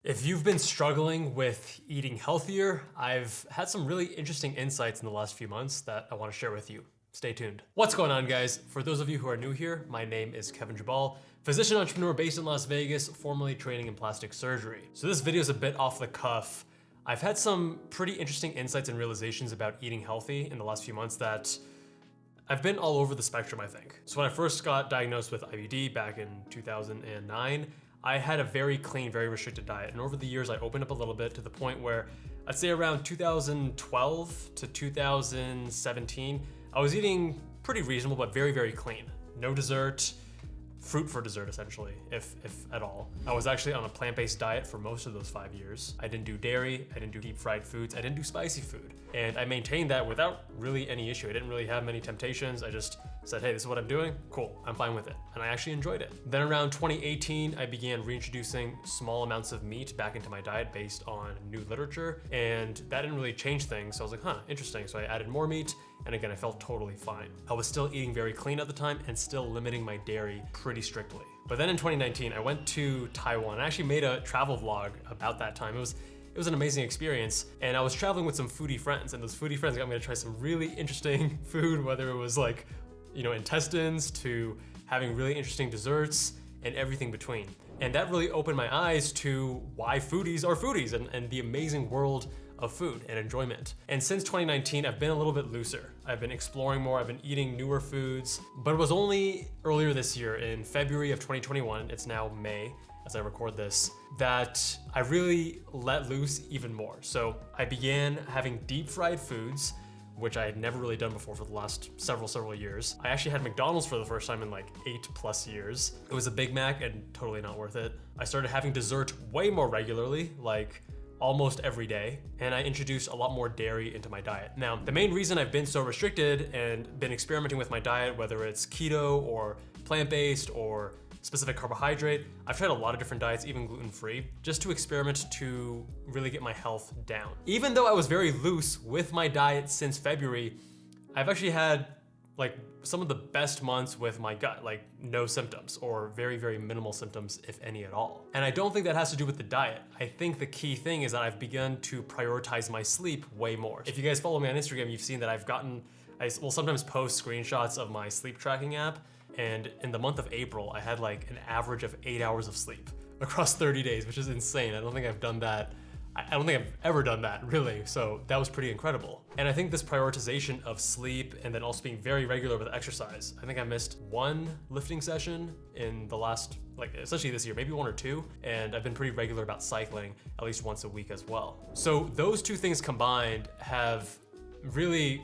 If you've been struggling with eating healthier, I've had some really interesting insights in the last few months that I want to share with you. Stay tuned. What's going on, guys? For those of you who are new here, my name is Kevin Jabal, physician entrepreneur based in Las Vegas, formerly training in plastic surgery. So this video is a bit off the cuff. I've had some pretty interesting insights and realizations about eating healthy in the last few months that I've been all over the spectrum, I think. So when I first got diagnosed with IBD back in 2009, I had a very clean, very restricted diet. And over the years, I opened up a little bit to the point where I'd say around 2012 to 2017, I was eating pretty reasonable, but very, very clean. No dessert, fruit for dessert essentially, if at all. I was actually on a plant-based diet for most of those 5 years. I didn't do dairy, I didn't do deep fried foods, I didn't do spicy food. And I maintained that without really any issue. I didn't really have many temptations. I just said, hey, this is what I'm doing, cool, I'm fine with it. And I actually enjoyed it. Then around 2018, I began reintroducing small amounts of meat back into my diet based on new literature. And that didn't really change things. So I was like, interesting. So I added more meat. And again, I felt totally fine. I was still eating very clean at the time and still limiting my dairy pretty strictly. But then in 2019, I went to Taiwan. I actually made a travel vlog about that time. It was an amazing experience. And I was traveling with some foodie friends, and those foodie friends got me to try some really interesting food, whether it was like, intestines to having really interesting desserts and everything between. And that really opened my eyes to why foodies are foodies and the amazing world of food and enjoyment. And since 2019, I've been a little bit looser. I've been exploring more, I've been eating newer foods, but it was only earlier this year in February of 2021, it's now May as I record this, that I really let loose even more. So I began having deep fried foods, which I had never really done before for the last several years. I actually had McDonald's for the first time in like 8+ years. It was a Big Mac and totally not worth it. I started having dessert way more regularly, like almost every day, and I introduced a lot more dairy into my diet. Now, the main reason I've been so restricted and been experimenting with my diet, whether it's keto or plant-based or specific carbohydrate, I've tried a lot of different diets, even gluten-free, just to experiment to really get my health down. Even though I was very loose with my diet since February, I've actually had like some of the best months with my gut, like no symptoms or very, very minimal symptoms, if any at all. And I don't think that has to do with the diet. I think the key thing is that I've begun to prioritize my sleep way more. If you guys follow me on Instagram, you've seen that I will sometimes post screenshots of my sleep tracking app. And in the month of April, I had like an average of 8 hours of sleep across 30 days, which is insane. I don't think I've done that. I don't think I've ever done that, really. So that was pretty incredible. And I think this prioritization of sleep and then also being very regular with exercise. I think I missed one lifting session in the last, essentially this year, maybe one or two. And I've been pretty regular about cycling at least once a week as well. So those two things combined have really,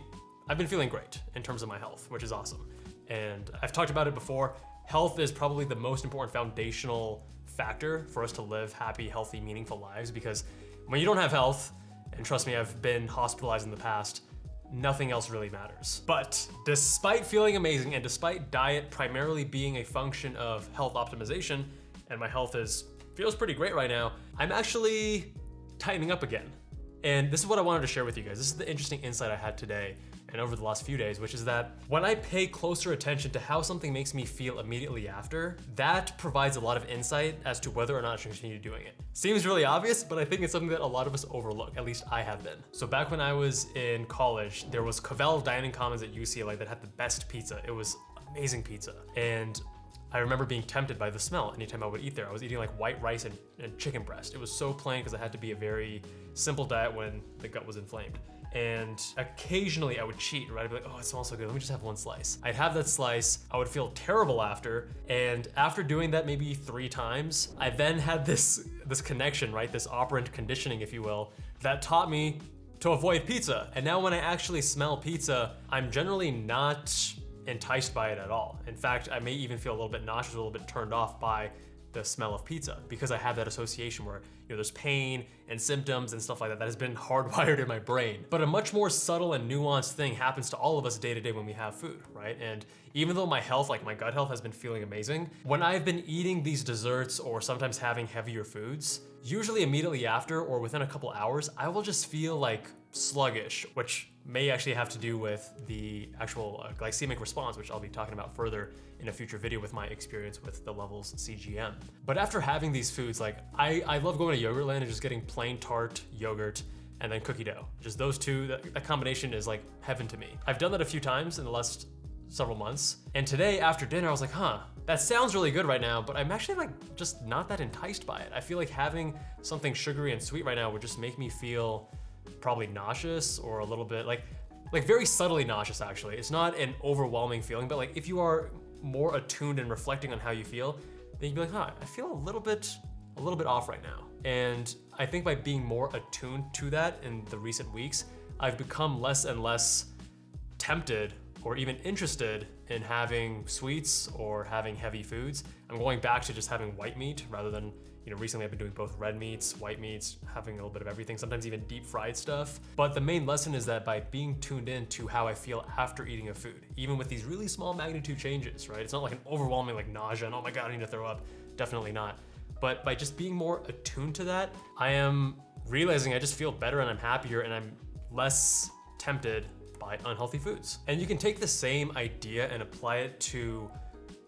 I've been feeling great in terms of my health, which is awesome. And I've talked about it before. Health is probably the most important foundational factor for us to live happy, healthy, meaningful lives, because when you don't have health, and trust me, I've been hospitalized in the past, nothing else really matters. But despite feeling amazing and despite diet primarily being a function of health optimization, and my health feels pretty great right now, I'm actually tightening up again. And this is what I wanted to share with you guys. This is the interesting insight I had today and over the last few days, which is that when I pay closer attention to how something makes me feel immediately after, that provides a lot of insight as to whether or not I should continue doing it. Seems really obvious, but I think it's something that a lot of us overlook, at least I have been. So back when I was in college, there was Cavell Dining Commons at UCLA that had the best pizza. It was amazing pizza. And I remember being tempted by the smell anytime I would eat there. I was eating like white rice and chicken breast. It was so plain because I had to be a very simple diet when the gut was inflamed. And occasionally I would cheat, right? I'd be like, oh, it smells so good, let me just have one slice. I'd have that slice, I would feel terrible after, and after doing that maybe 3 times, I then had this connection, right? This operant conditioning, if you will, that taught me to avoid pizza. And now when I actually smell pizza, I'm generally not enticed by it at all. In fact, I may even feel a little bit nauseous, a little bit turned off by the smell of pizza because I have that association where there's pain and symptoms and stuff like that has been hardwired in my brain. But a much more subtle and nuanced thing happens to all of us day to day when we have food, right? And even though my health, like my gut health, has been feeling amazing, when I've been eating these desserts or sometimes having heavier foods, usually immediately after or within a couple hours, I will just feel like sluggish, which may actually have to do with the actual glycemic response, which I'll be talking about further in a future video with my experience with the levels CGM. But after having these foods, like I love going to Yogurtland and just getting plain tart yogurt and then cookie dough. Just those two, that combination is like heaven to me. I've done that a few times in the last several months. And today after dinner, I was like, that sounds really good right now, but I'm actually like just not that enticed by it. I feel like having something sugary and sweet right now would just make me feel probably nauseous or a little bit like very subtly nauseous actually. It's not an overwhelming feeling, but like if you are more attuned and reflecting on how you feel, then you'd be like, I feel a little bit off right now. And I think by being more attuned to that in the recent weeks, I've become less and less tempted or even interested in having sweets or having heavy foods. I'm going back to just having white meat rather than, recently I've been doing both red meats, white meats, having a little bit of everything, sometimes even deep fried stuff. But the main lesson is that by being tuned in to how I feel after eating a food, even with these really small magnitude changes, right? It's not like an overwhelming like nausea and oh my God, I need to throw up. Definitely not. But by just being more attuned to that, I am realizing I just feel better and I'm happier and I'm less tempted by unhealthy foods. And you can take the same idea and apply it to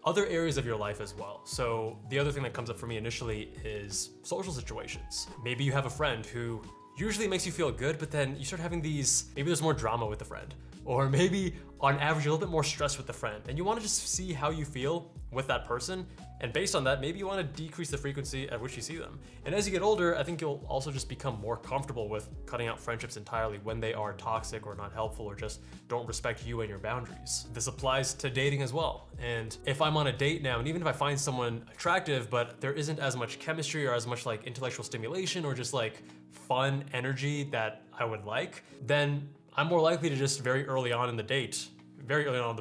other areas of your life as well. So the other thing that comes up for me initially is social situations. Maybe you have a friend who usually makes you feel good, but then you start having these, maybe there's more drama with the friend, or maybe on average you're a little bit more stressed with the friend, and you want to just see how you feel with that person. And based on that, maybe you want to decrease the frequency at which you see them. And as you get older, I think you'll also just become more comfortable with cutting out friendships entirely when they are toxic or not helpful or just don't respect you and your boundaries. This applies to dating as well. And if I'm on a date now, and even if I find someone attractive, but there isn't as much chemistry or as much like intellectual stimulation or just like fun energy that I would like, then I'm more likely to just very early on in the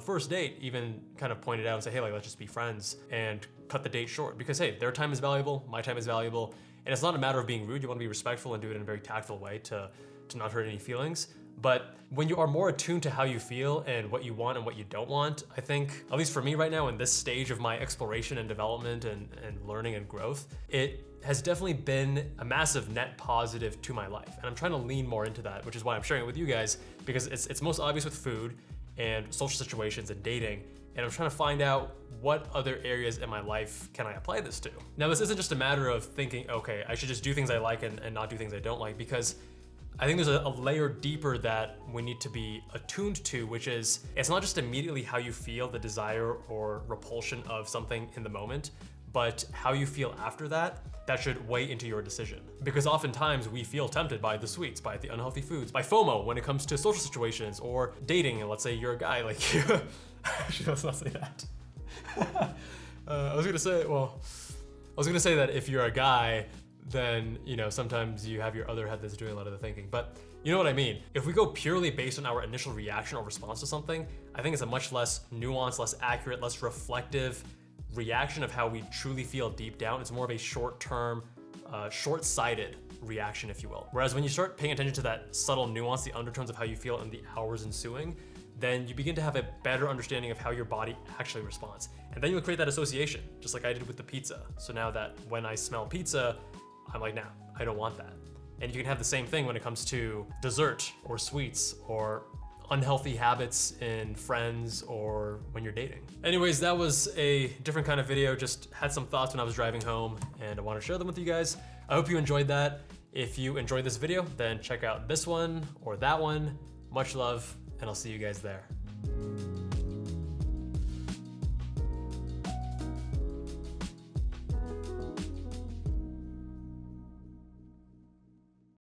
first date, even kind of point it out and say, hey, like, let's just be friends and cut the date short because, hey, their time is valuable, my time is valuable. And it's not a matter of being rude. You want to be respectful and do it in a very tactful way to not hurt any feelings. But when you are more attuned to how you feel and what you want and what you don't want, I think, at least for me right now in this stage of my exploration and development and learning and growth, it has definitely been a massive net positive to my life. And I'm trying to lean more into that, which is why I'm sharing it with you guys, because it's most obvious with food and social situations and dating. And I'm trying to find out what other areas in my life can I apply this to. Now, this isn't just a matter of thinking, okay, I should just do things I like and not do things I don't like, because I think there's a layer deeper that we need to be attuned to, which is, it's not just immediately how you feel, the desire or repulsion of something in the moment, but how you feel after that should weigh into your decision. Because oftentimes we feel tempted by the sweets, by the unhealthy foods, by FOMO when it comes to social situations or dating. And let's say you're a guy, like, actually, let's not say that. I was gonna say that if you're a guy, then, sometimes you have your other head that's doing a lot of the thinking. But you know what I mean? If we go purely based on our initial reaction or response to something, I think it's a much less nuanced, less accurate, less reflective reaction of how we truly feel deep down. It's more of a short-term, short-sighted reaction, if you will. Whereas when you start paying attention to that subtle nuance, the undertones of how you feel in the hours ensuing, then you begin to have a better understanding of how your body actually responds. And then you'll create that association, just like I did with the pizza. So now that when I smell pizza, I'm like, nah, I don't want that. And you can have the same thing when it comes to dessert or sweets or unhealthy habits in friends or when you're dating. Anyways, that was a different kind of video. Just had some thoughts when I was driving home and I want to share them with you guys. I hope you enjoyed that. If you enjoyed this video, then check out this one or that one. Much love, and I'll see you guys there.